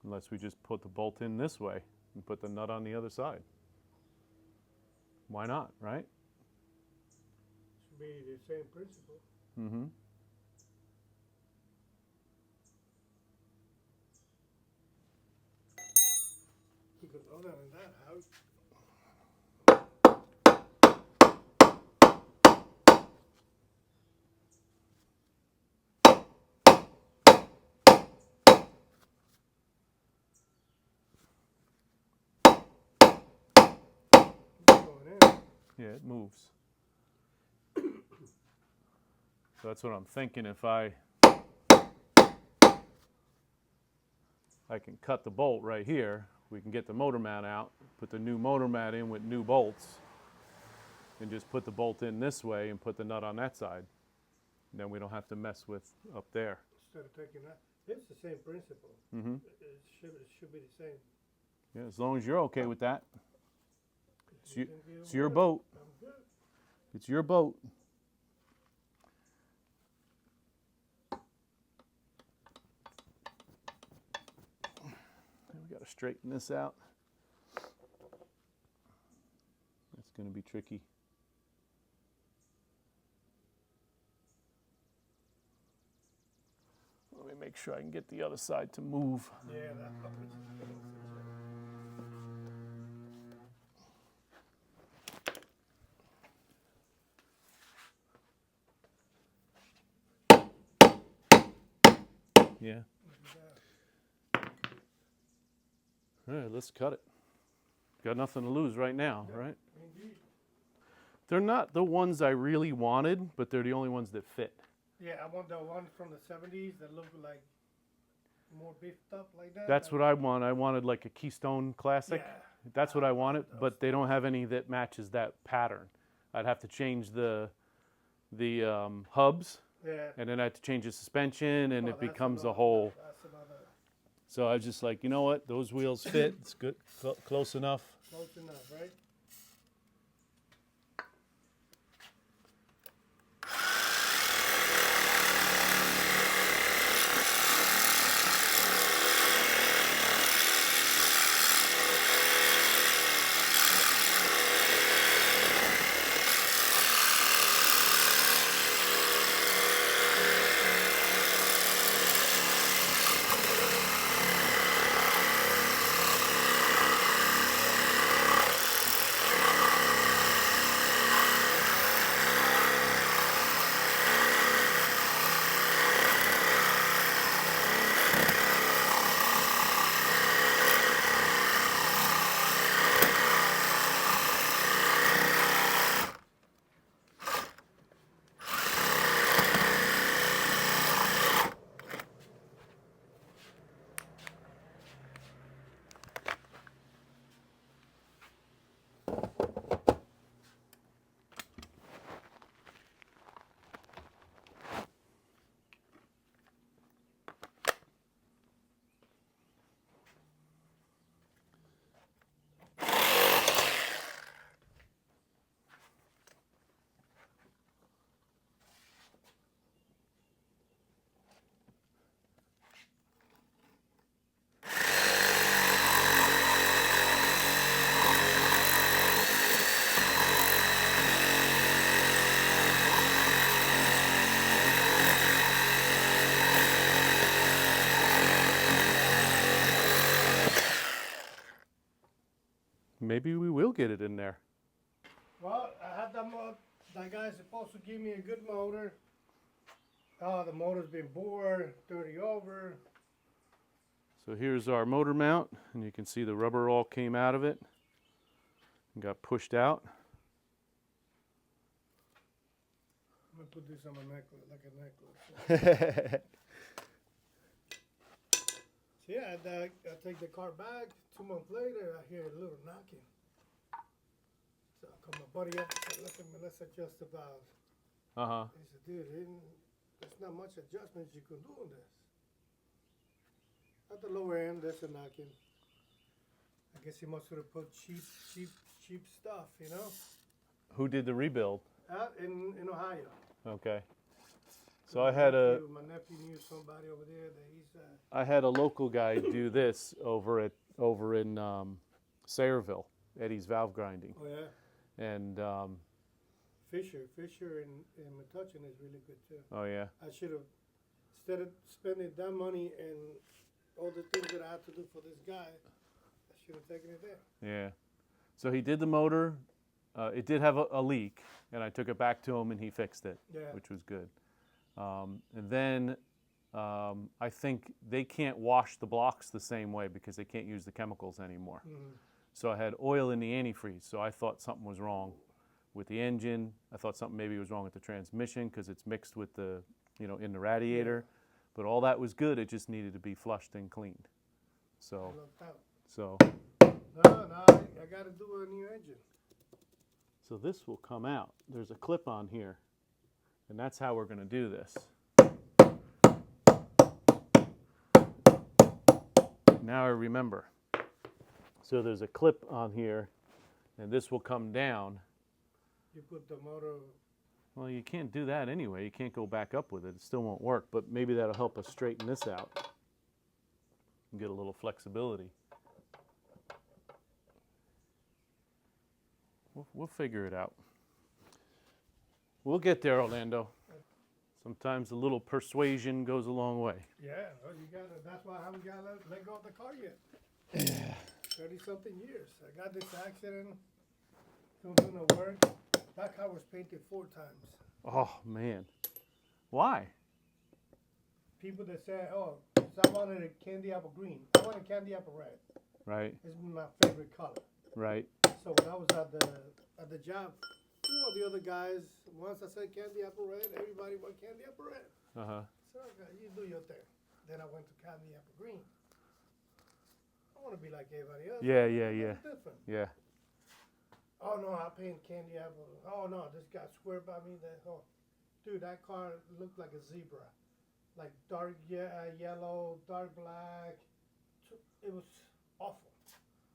unless we just put the bolt in this way and put the nut on the other side. Why not, right? Should be the same principle. Mm-hmm. Because other than that, how? Yeah, it moves. So that's what I'm thinking. If I can cut the bolt right here, we can get the motor mount out, put the new motor mount in with new bolts, and just put the bolt in this way and put the nut on that side. And then we don't have to mess with up there. Instead of taking that, it's the same principle. Mm-hmm. It should be the same. Yeah, as long as you're okay with that. You It's your boat. I'm good. It's your boat. We got to straighten this out. It's going to be tricky. Let me make sure I can get the other side to move. Yeah, that happens. Yeah. All right, let's cut it. Got nothing to lose right now, right? Indeed. They're not the ones I really wanted, but they're the only ones that fit. Yeah, I want the one from the 70s that look like more beefed up like that. That's what I want. I wanted like a Keystone Classic. Yeah. That's what I wanted, but they don't have any that matches that pattern. I'd have to change the hubs, Yeah. and then I have to change the suspension, and Well, it that's becomes a another- whole. That's another So I was just like, you know what? Those wheels fit. It's good, close enough. close enough, right? Maybe we will get it in there. Well, I had that guy's supposed to give me a good motor. Oh, the motor's been bored, 30 over. So here's our motor mount, and you can see the rubber all came out of it and got pushed out. I'm gonna put this on my necklace, like a necklace. So yeah, I take the car back. 2 months later, I hear a little knocking. So I call my buddy up and said, look at me, let's adjust the valve. Uh-huh. He said, dude, there's not much adjustments you can do on this. At the lower end, there's a knocking. I guess he must have put cheap stuff, Who did the rebuild? Out in Ohio. Okay. So I had a My nephew knew somebody over there that he's. I had a local guy do this over in Sayreville, Eddie's Valve Grinding, Oh yeah. and Fisher and Metuchen is really good too. oh yeah, I should have, instead of spending that money and all the things that I had to do for this guy, I should have taken it there. yeah. So he did the motor. It did have a leak, and I took it back to him, and he fixed it, Yeah. which was good. And then I think they can't wash the blocks the same way because they can't use the chemicals anymore. Mm-hmm. So I had oil in the antifreeze, so I thought something was wrong with the engine. I thought something maybe was wrong with the transmission because it's mixed with the, in the radiator. Yeah. But all that was good. It just needed to be flushed and cleaned. So, No, I got to do a new engine. so this will come out. There's a clip on here, and that's how we're going to do this. Now I remember. So there's a clip on here, and this will come down. You put the motor. Well, you can't do that anyway. You can't go back up with it. It still won't work, but maybe that'll help us straighten this out and get a little flexibility. We'll figure it out. We'll get there, Orlando. Sometimes a little persuasion goes a long way. Yeah, well, you got to. That's why I haven't got to let go of the car yet. Yeah. 30-something years. I got this accident. Doing the work. That car was painted 4 times. Oh, man. Why? People that say, oh, I wanted a candy apple green. I want a candy apple red. Right, It's my favorite color. right. So when I was at the job, the other guys, once I said candy apple red, everybody went candy apple red. Uh-huh. So okay, you do your thing. Then I went to candy apple green. I want to be like everybody else. Yeah, yeah, yeah. It's different. Yeah. Oh no, I paint candy apple. Oh no, this guy swear by me that dude, that car looked like a zebra, like dark yellow, dark black. It was awful.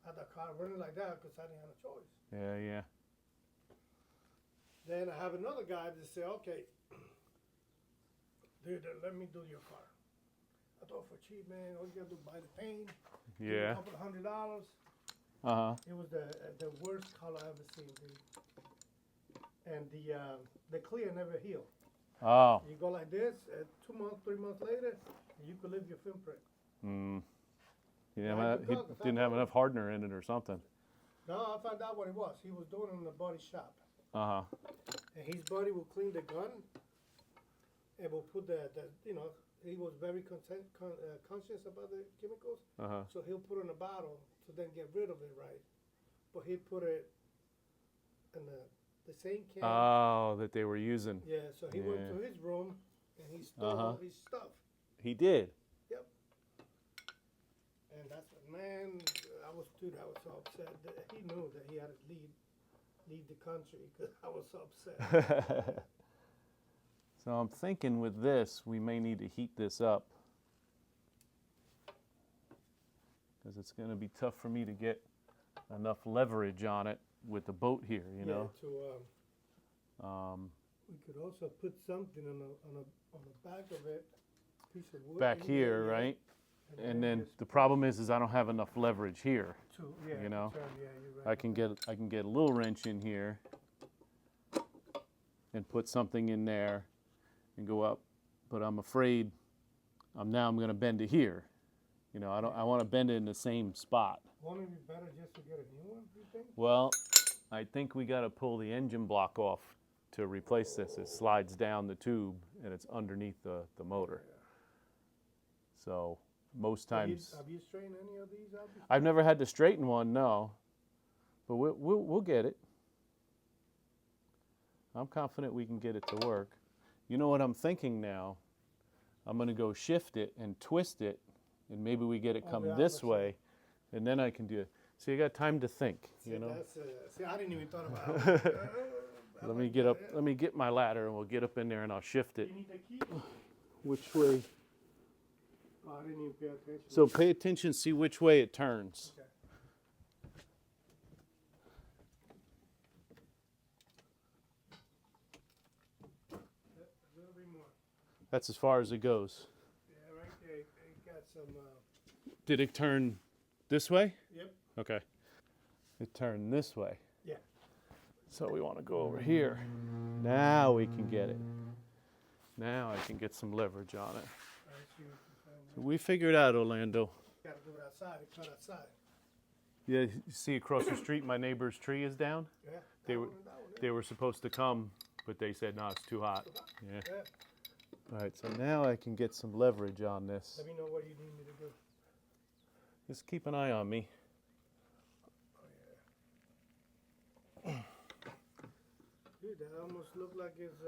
I had that car running like that because I didn't have a choice. Yeah, yeah. Then I have another guy that say, okay, dude, let me do your car. I thought for cheap, man. All you gotta do is buy the paint. Give me Yeah. a couple of $100. Uh-huh. It was the worst color I ever seen, dude. And the clear never healed. Oh. You go like this, 2 months, 3 months later, you could leave your fingerprint. Mm. He Because didn't have enough hardener in it or something. No, I found out what it was. He was doing it in the body shop. Uh-huh. And his buddy will clean the gun and will put he was very conscious about the chemicals. Uh-huh. So he'll put it in a bottle to then get rid of it, right? But he put it in the same can. Oh, that they were using. Yeah, so he went Yeah. to his room and he stole all his stuff. He did. Yep. And that's man, I was so upset that he knew that he had to leave the country because I was so upset. So I'm thinking with this, we may need to heat this up because it's going to be tough for me to get enough leverage on it with the boat here, you know. We could also put something on the back of it, piece of wood. Back here, right? And then the problem is I don't have enough leverage here. You know, you're right. I can get a little wrench in here and put something in there and go up, but I'm afraid I'm going to bend it here. You know, I want to bend it in the same spot. Won't it be better just to get a new one, you think? Well, I think we got to pull the engine block off to replace this. It slides down the tube and it's underneath the motor. Yeah. So most times Have you straightened any of these out before? I've never had to straighten one, no, but we'll get it. I'm confident we can get it to work. You know what I'm thinking now? I'm going to go shift it and twist it, and maybe we get it come this way, and then I can do it. So you got time to think, you know? See, I didn't even thought about it. Let me get up. Let me get my ladder, and we'll get up in there, and I'll shift it. You need the key? Which way? Oh, I didn't even pay attention. So pay attention, see which way it turns. Okay. A little bit more. That's as far as it goes. Yeah, right there. It got some. Did it turn this way? Yep. Okay. It turned this way. Yeah. So we want to go over here. Now we can get it. Now I can get some leverage on it. I see what you're saying. So we figured out, Orlando. Gotta do it outside. It cut outside. Yeah, you see across the street, my neighbor's tree is down. Yeah. They that were one and that one, yeah. they were supposed to come, but they said no, it's too hot. Yeah. Yeah. All right, so now I can get some leverage on this. Let me know what you need me to do. Just keep an eye on me. Oh yeah. Dude, that almost looked like it's